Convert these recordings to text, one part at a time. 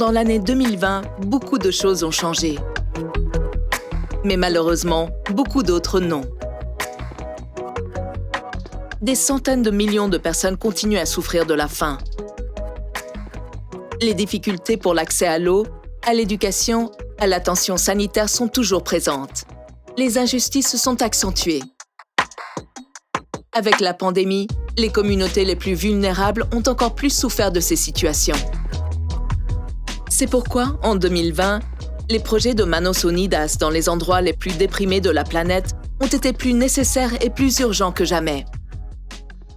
pendant l'année 2020, beaucoup de choses ont changé. Mais malheureusement, beaucoup d'autres non. Des centaines de millions de personnes continuent à souffrir de la faim. Les difficultés pour l'accès à l'eau, à l'éducation, à l'attention sanitaire sont toujours présentes. Les injustices se sont accentuées. Avec la pandémie, les communautés les plus vulnérables ont encore plus souffert de ces situations. C'est pourquoi, en 2020, les projets de Manos Unidas dans les endroits les plus déprimés de la planète ont été plus nécessaires et plus urgents que jamais.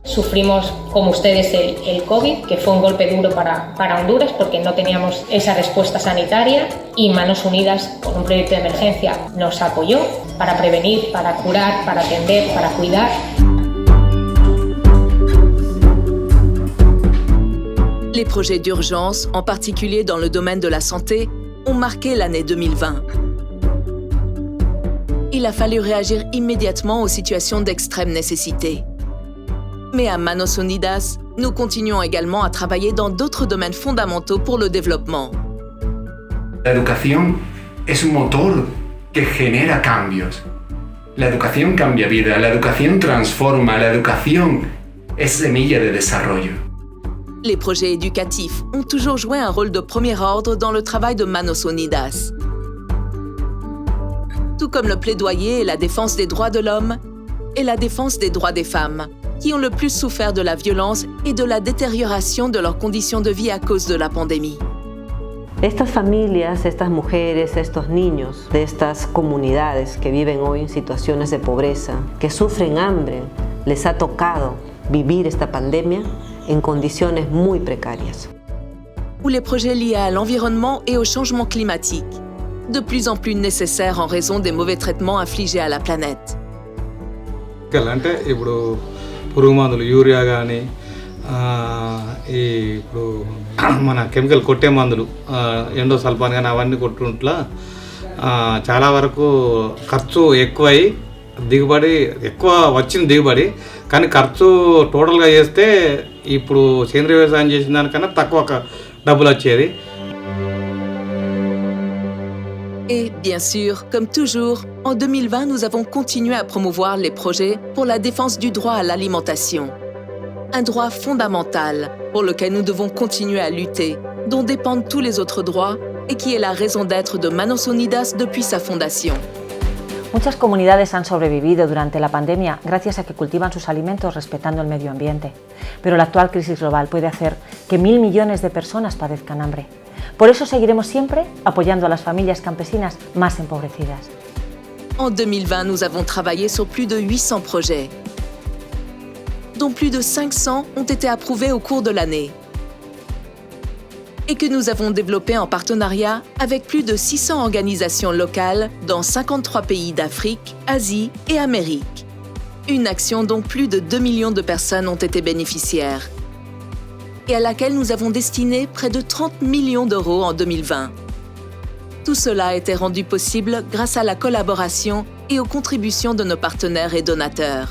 Sufrimos, como ustedes, el COVID, que fue un golpe duro para Honduras porque no teníamos esa respuesta sanitaria, y Manos Unidas, con un proyecto de emergencia, nos apoyó para prevenir, para curar, para atender, para cuidar. Les projets d'urgence, en particulier dans le domaine de la santé, ont marqué l'année 2020. Il a fallu réagir immédiatement aux situations d'extrême nécessité. Mais à Manos Unidas, nous continuons également à travailler dans d'autres domaines fondamentaux pour le développement. La educación es un motor que genera cambios. La educación cambia vida, la educación transforma, la educación es semilla de desarrollo. Les projets éducatifs ont toujours joué un rôle de premier ordre dans le travail de Manos Unidas. Tout comme le plaidoyer et la défense des droits de l'homme et la défense des droits des femmes, qui ont le plus souffert de la violence et de la détérioration de leurs conditions de vie à cause de la pandémie. Estas familias, estas mujeres, estos niños de estas comunidades que viven hoy en situaciones de pobreza, que sufren hambre, les ha tocado vivir esta pandemia en condiciones muy precarias. Ou les projets liés à l'environnement et au changement climatique, de plus en plus nécessaires en raison des mauvais traitements infligés à la planète. పురుగు మందులు యూరియా కానీ ఇప్పుడు మన కెమికల్ కొట్టే మందులు ఎండోసల్ఫాన్ కానీ అవన్నీ కొట్టుంట్లా చాలా వరకు ఖర్చు ఎక్కువై దిగుబడి ఎక్కువ వచ్చిన దిగుబడి కానీ ఖర్చు టోటల్గా చేస్తే ఇప్పుడు సేంద్రీయ వ్యవసాయం చేసిన దానికన్నా తక్కువ డబ్బులు వచ్చేది. Et bien sûr, comme toujours, en 2020, nous avons continué à promouvoir les projets pour la défense du droit à l'alimentation. Un droit fondamental pour lequel nous devons continuer à lutter, dont dépendent tous les autres droits et qui est la raison d'être de Manos Unidas depuis sa fondation. Muchas comunidades han sobrevivido durante la pandemia gracias a que cultivan sus alimentos respetando el medio ambiente. Pero la actual crisis global puede hacer que 1.000 millones de personas padezcan hambre. Por eso seguiremos siempre apoyando a las familias campesinas más empobrecidas. En 2020, nous avons travaillé sur plus de 800 projets, dont plus de 500 ont été approuvés au cours de l'année, et que nous avons développés en partenariat avec plus de 600 organisations locales dans 53 pays d'Afrique, Asie et Amérique. Une action dont plus de 2 millions de personnes ont été bénéficiaires, et à laquelle nous avons destiné près de 30 millions d'euros en 2020. Tout cela a été rendu possible grâce à la collaboration et aux contributions de nos partenaires et donateurs,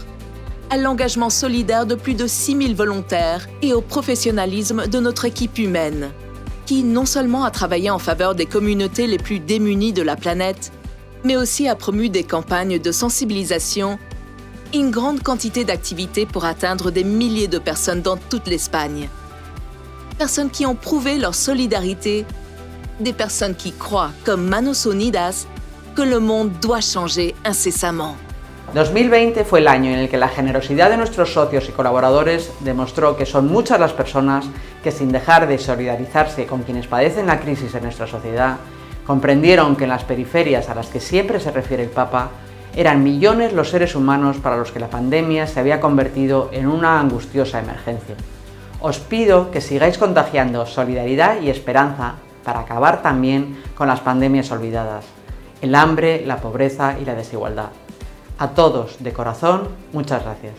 à l'engagement solidaire de plus de 6 000 volontaires et au professionnalisme de notre équipe humaine, qui non seulement a travaillé en faveur des communautés les plus démunies de la planète, mais aussi a promu des campagnes de sensibilisation et une grande quantité d'activités pour atteindre des milliers de personnes dans toute l'Espagne. Personnes qui ont prouvé leur solidarité, des personnes qui croient, comme Manos Unidas, que le monde doit changer incessamment. 2020 fue el año en el que la generosidad de nuestros socios y colaboradores demostró que son muchas las personas que, sin dejar de solidarizarse con quienes padecen la crisis en nuestra sociedad, comprendieron que en las periferias a las que siempre se refiere el Papa, eran millones los seres humanos para los que la pandemia se había convertido en una angustiosa emergencia. Os pido que sigáis contagiando solidaridad y esperanza para acabar también con las pandemias olvidadas, el hambre, la pobreza y la desigualdad. A todos, de corazón, muchas gracias.